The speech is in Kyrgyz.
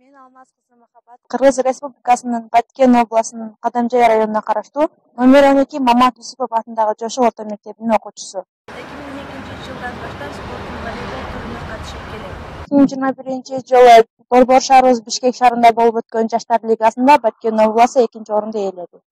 Мен Алмаз кызы Махаббат Кыргыз Республикасынын Баткен областынын Кадамжай районуна караштуу номер 12 Мамат Юсупов атындагы Жошо орто мектебинин окуучусу. 2002-жылдан баштап спорттун волейбол түрүнө катышып келем. 2021-жылы Борбор шаарыбыз Бишкек шаарында болуп өткөн Жаштар лигасында Баткен областы 2-орунду ээледи.